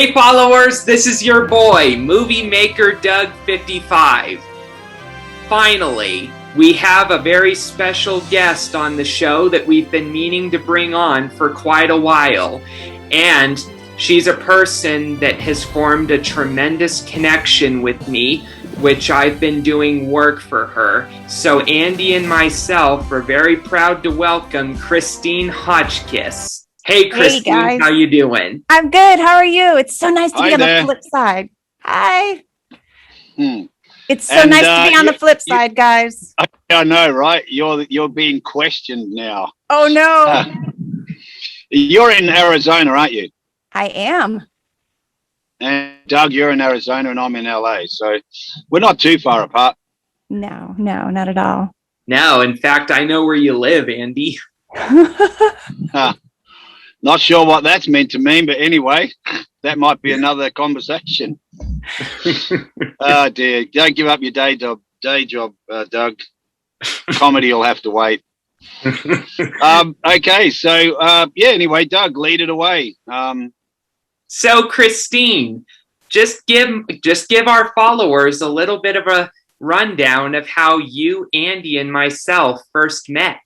Hey followers, this is your boy, Movie Maker Doug 55. Finally, we have a very special guest on the show that we've been meaning to bring on for quite a while. And she's a person that has formed a tremendous connection with me, which I've been doing work for her. So Andy and myself are very proud to welcome Christine Hotchkiss. Hey Christine, hey guys. How you doing? I'm good. How are you? It's so nice to Hi be on there. the flip side. Hi. Hmm. It's so And, nice to be on the flip side, guys. I know, right? You're being questioned now. Oh no. You're in Arizona, aren't you? I am. And Doug, you're in Arizona, and I'm in LA, so we're not too far apart. No, not at all. No, in fact, I know where you live, Andy. Not sure what that's meant to mean, but anyway, that might be another conversation. Oh dear, don't give up your day job, Doug. Comedy will have to wait. Okay, so anyway, Doug, lead it away. So Christine, just give our followers a little bit of a rundown of how you, Andy, and myself first met.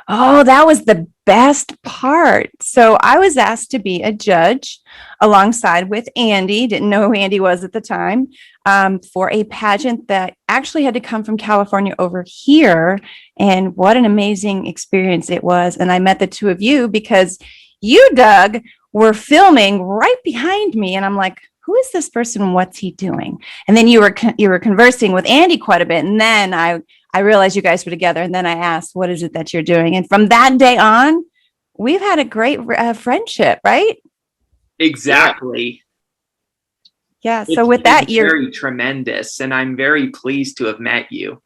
Oh, that was the best part. So I was asked to be a judge alongside with Andy. Didn't know who Andy was at the time, for a pageant that actually had to come from California over here. And what an amazing experience it was. And I met the two of you because you, Doug, were filming right behind me. And I'm like, who is this person? What's he doing? And then you were conversing with Andy quite a bit. And then I realized you guys were together. And then I asked, what is it that you're doing? And from that day on, we've had a great friendship, right? Exactly. Yeah. So with that, you're very tremendous. And I'm very pleased to have met you.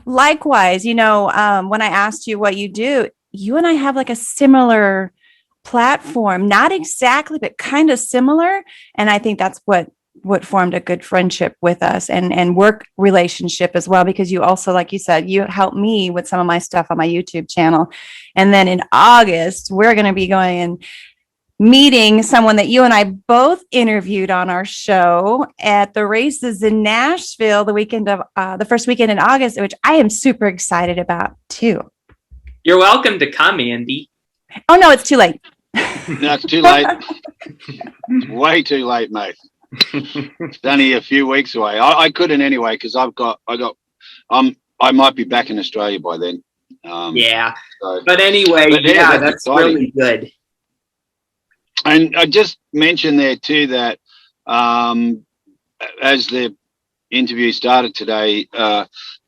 Likewise, when I asked you what you do, you and I have like a similar platform, not exactly, but kind of similar. And I think that's what formed a good friendship with us and work relationship as well, because you also, like you said, you helped me with some of my stuff on my YouTube channel. And then in August, we're going to be going and meeting someone that you and I both interviewed on our show at the races in Nashville, the first weekend in August, which I am super excited about too. You're welcome to come, Andy. Oh no, it's too late. No, it's too late. It's way too late, mate. It's only a few weeks away. I couldn't anyway because I might be back in Australia by then. Yeah. But anyway, that's exciting. Really good. And I just mentioned there too that as the interview started today,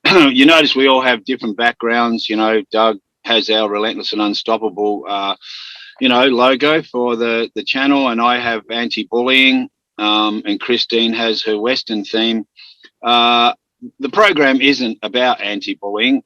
you notice we all have different backgrounds. Doug has our Relentless and Unstoppable logo for the channel, and I have anti-bullying, and Christine has her Western theme. The program isn't about anti-bullying.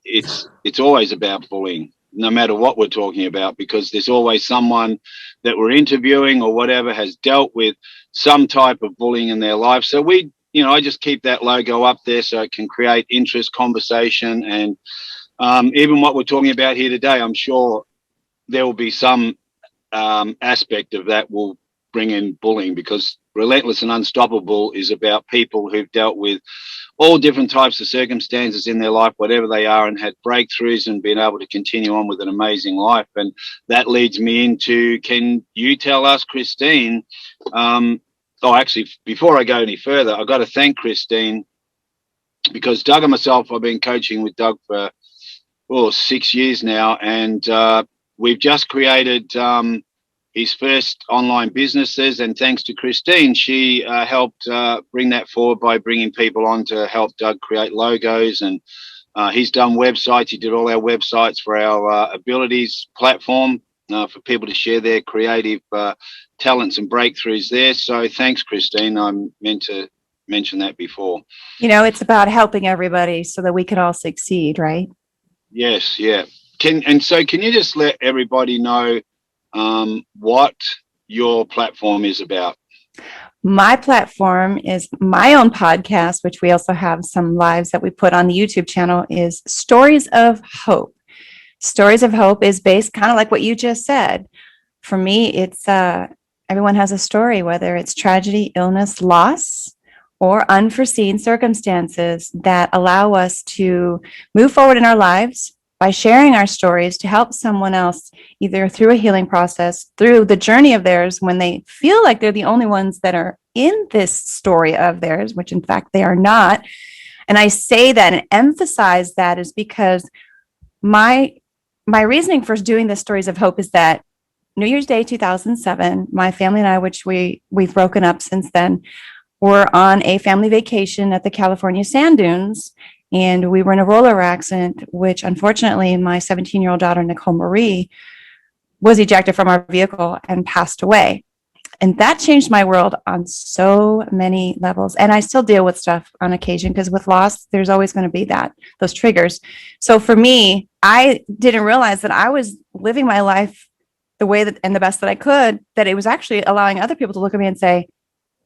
It's always about bullying, no matter what we're talking about, because there's always someone that we're interviewing or whatever has dealt with some type of bullying in their life. So I just keep that logo up there so it can create interest, conversation, and even what we're talking about here today, I'm sure there will be some aspect of that will bring in bullying, because Relentless and Unstoppable is about people who've dealt with all different types of circumstances in their life, whatever they are, and had breakthroughs and been able to continue on with an amazing life. And that leads me into, can you tell us, Christine, actually, before I go any further, I've got to thank Christine, because Doug and myself, I've been coaching with Doug for 6 years now, and we've just created his first online businesses, and thanks to Christine, she helped bring that forward by bringing people on to help Doug create logos, and he's done websites. He did all our websites for our abilities platform for people to share their creative talents and breakthroughs there. So thanks, Christine. I meant to mention that before. It's about helping everybody so that we can all succeed, right? Yes, yeah. Can you just let everybody know what your platform is about? My platform is my own podcast, which we also have some lives that we put on the YouTube channel, is Stories of Hope. Stories of Hope is based kind of like what you just said. For me, it's Everyone has a story, whether it's tragedy, illness, loss, or unforeseen circumstances that allow us to move forward in our lives by sharing our stories to help someone else, either through a healing process, through the journey of theirs when they feel like they're the only ones that are in this story of theirs, which in fact they are not. And I say that and emphasize that is because my reasoning for doing the Stories of Hope is that New Year's Day 2007, my family and I, which we've broken up since then, were on a family vacation at the California sand dunes, and we were in a roller accident, which unfortunately my 17-year-old daughter, Nicole Marie, was ejected from our vehicle and passed away. And that changed my world on so many levels. And I still deal with stuff on occasion because with loss, there's always going to be those triggers. So for me, I didn't realize that I was living my life the way that and the best that I could, that it was actually allowing other people to look at me and say,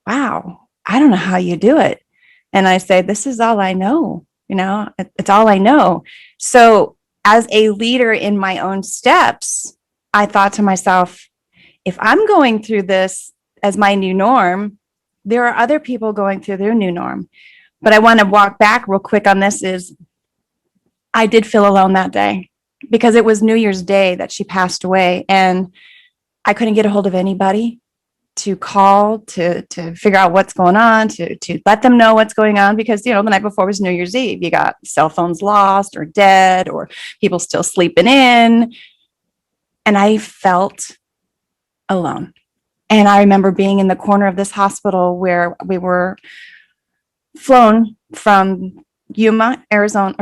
wow, I don't know how you do it. And I say, this is all I know. It's all I know. So as a leader in my own steps, I thought to myself, if I'm going through this as my new norm, there are other people going through their new norm. But I want to walk back real quick on this is I did feel alone that day because it was New Year's Day that she passed away and I couldn't get a hold of anybody to call to figure out what's going on, to let them know what's going on, because the night before was New Year's Eve. You got cell phones lost or dead or people still sleeping in. And I felt alone. And I remember being in the corner of this hospital where we were flown from Yuma, Arizona,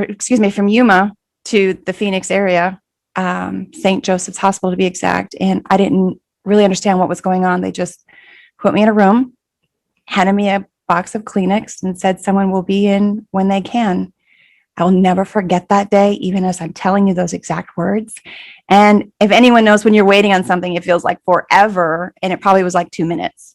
from Yuma to the Phoenix area, St. Joseph's Hospital to be exact. And I didn't really understand what was going on. They just put me in a room, handed me a box of Kleenex and said, someone will be in when they can. I will never forget that day, even as I'm telling you those exact words. And if anyone knows, when you're waiting on something, it feels like forever. And it probably was like 2 minutes,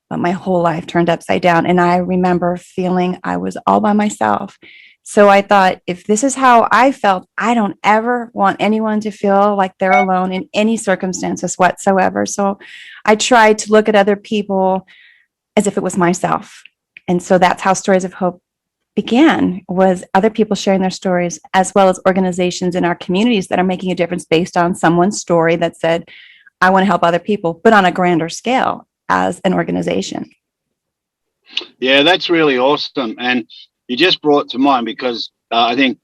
but my whole life turned upside down. And I remember feeling I was all by myself. So I thought, if this is how I felt, I don't ever want anyone to feel like they're alone in any circumstances whatsoever. So I tried to look at other people as if it was myself. And so that's how Stories of Hope began, was other people sharing their stories, as well as organizations in our communities that are making a difference based on someone's story that said, I want to help other people, but on a grander scale as an organization. Yeah, that's really awesome. And you just brought to mind, because I think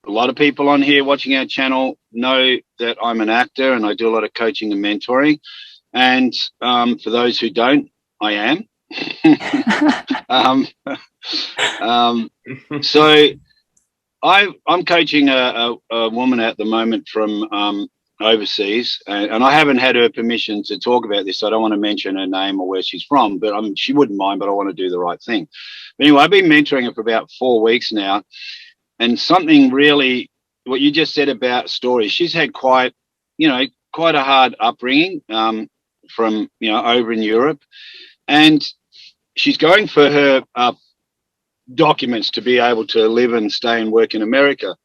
a lot of people on here watching our channel know that I'm an actor and I do a lot of coaching and mentoring. And for those who don't, I am. So I'm coaching a woman at the moment from overseas, and I haven't had her permission to talk about this. So I don't want to mention her name or where she's from, but she wouldn't mind, but I want to do the right thing. But anyway, I've been mentoring her for about 4 weeks now, and something really, what you just said about stories, she's had quite a hard upbringing from over in Europe, and she's going for her documents to be able to live and stay and work in America.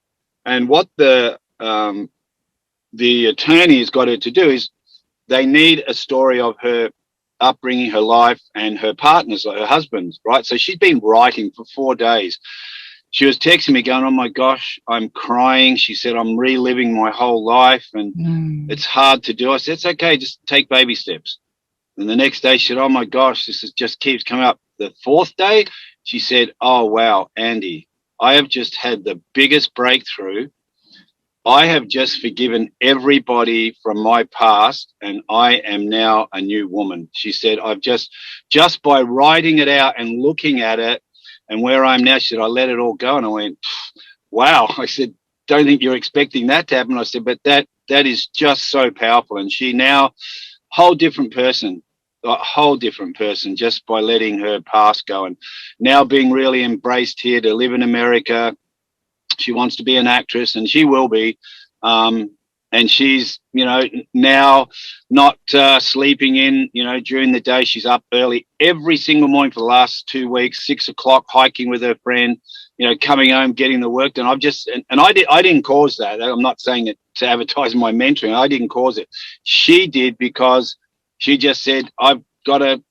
And what the attorney has got her to do is they need a story of her upbringing, her life, and her partner's, like her husband's, right? So she's been writing for 4 days. She was texting me going, oh my gosh, I'm crying. She said, I'm reliving my whole life and it's hard to do. I said, it's okay, just take baby steps. And the next day she said, oh my gosh, just keeps coming up. The 4th day, she said, oh wow, Andy, I have just had the biggest breakthrough. I have just forgiven everybody from my past and I am now a new woman. She said, I've just by writing it out and looking at it and where I am now, she said, I let it all go. And I went, wow. I said, don't think you're expecting that to happen. I said, but that is just so powerful. And she now, whole different person just by letting her past go and now being really embraced here to live in America. She wants to be an actress and she will be. And she's, now not sleeping in, during the day. She's up early every single morning for the last 2 weeks, 6 o'clock, hiking with her friend, coming home, getting the work done. I didn't cause that. I'm not saying it to advertise my mentoring. I didn't cause it. She did, because she just said, I've got to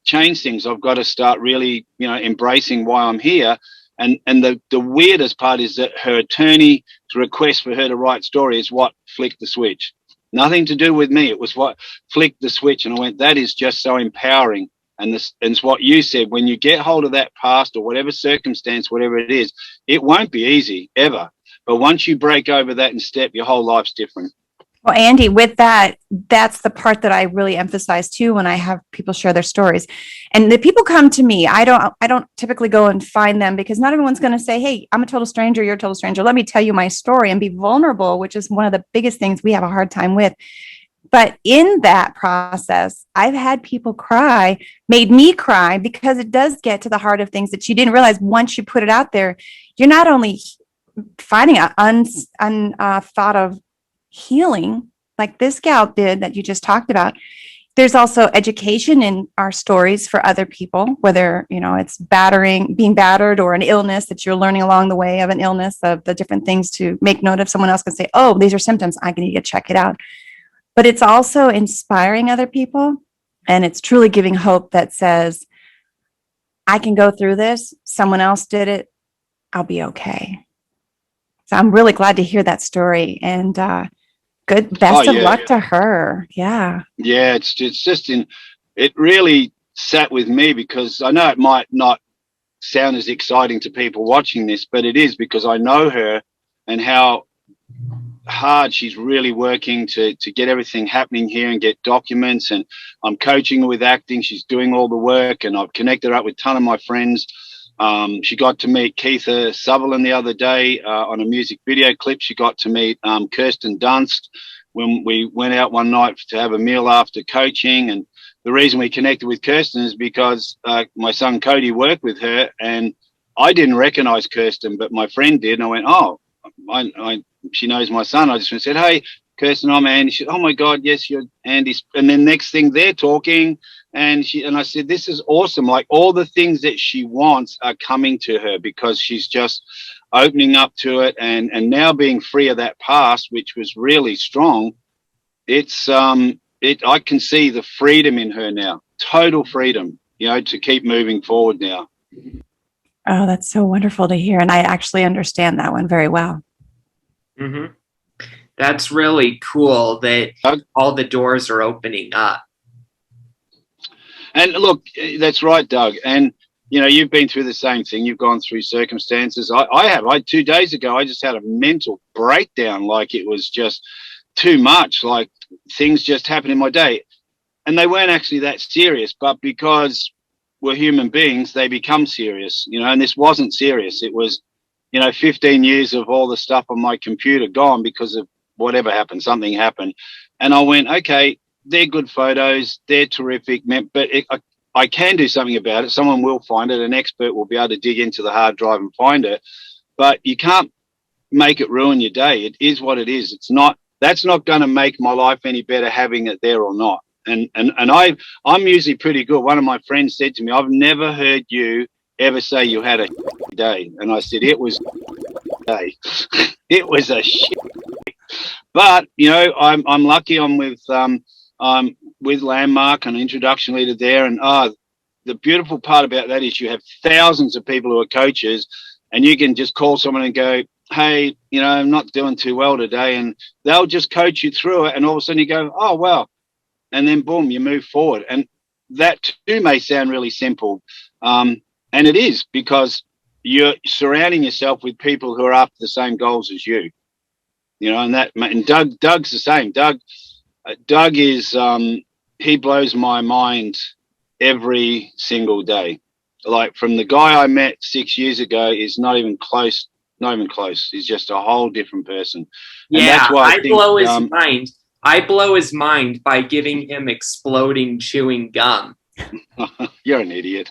change things. I've got to start really, embracing why I'm here. And the weirdest part is that her attorney's request for her to write story is what flicked the switch. Nothing to do with me. It was what flicked the switch. And I went, that is just so empowering. And it's what you said, when you get hold of that past or whatever circumstance, whatever it is, it won't be easy ever. But once you break over that and step, your whole life's different. Well, Andy, with that, that's the part that I really emphasize too when I have people share their stories. And the people come to me. I don't typically go and find them, because not everyone's going to say, hey, I'm a total stranger, you're a total stranger. Let me tell you my story and be vulnerable, which is one of the biggest things we have a hard time with. But in that process, I've had people cry, made me cry, because it does get to the heart of things that you didn't realize. Once you put it out there, you're not only finding an unthought of healing like this gal did that you just talked about. There's also education in our stories for other people, whether, it's being battered, or an illness that you're learning along the way of an illness, of the different things to make note of. Someone else can say, oh, these are symptoms, I need to check it out. But it's also inspiring other people. And it's truly giving hope that says, I can go through this. Someone else did it. I'll be okay. So I'm really glad to hear that story, and best of luck to her. Yeah. Yeah. It's just it really sat with me, because I know it might not sound as exciting to people watching this, but it is, because I know her and how hard she's really working to get everything happening here and get documents. And I'm coaching her with acting. She's doing all the work, and I've connected her up with a ton of my friends. She got to meet Keitha Sutherland the other day on a music video clip. She got to meet Kirsten Dunst when we went out one night to have a meal after coaching. And the reason we connected with Kirsten is because my son Cody worked with her, and I didn't recognize Kirsten, but my friend did. And I went, oh, she knows my son. I just went and said, hey, Kirsten, I'm Andy. She said, oh my God, yes, you're Andy. And then next thing, they're talking, and I said, this is awesome. Like, all the things that she wants are coming to her, because she's just opening up to it, and now being free of that past, which was really strong. I can see the freedom in her now, total freedom, to keep moving forward now. Oh, that's so wonderful to hear. And I actually understand that one very well. Mm-hmm. That's really cool that all the doors are opening up. And look, that's right, Doug. And, you've been through the same thing. You've gone through circumstances. I have. 2 days ago, I just had a mental breakdown. Like, it was just too much. Like, things just happened in my day. And they weren't actually that serious. But because we're human beings, they become serious, and this wasn't serious. It was, 15 years of all the stuff on my computer gone because of whatever happened. Something happened. And I went, okay, they're good photos. They're terrific, but I can do something about it. Someone will find it. An expert will be able to dig into the hard drive and find it. But you can't make it ruin your day. It is what it is. That's not going to make my life any better having it there or not. And I'm usually pretty good. One of my friends said to me, I've never heard you ever say you had a day. And I said, it was a day. It was a shit. But, I'm lucky. I'm with Landmark, an introduction leader there. And the beautiful part about that is you have thousands of people who are coaches, and you can just call someone and go, hey, I'm not doing too well today. And they'll just coach you through it. And all of a sudden you go, oh, wow. And then boom, you move forward. And that too may sound really simple. And it is, because you're surrounding yourself with people who are after the same goals as you. And Doug's the same. Doug is, he blows my mind every single day. Like, from the guy I met 6 years ago is not even close. He's just a whole different person. And yeah, that's why I blow his mind. I blow his mind by giving him exploding chewing gum. You're an idiot.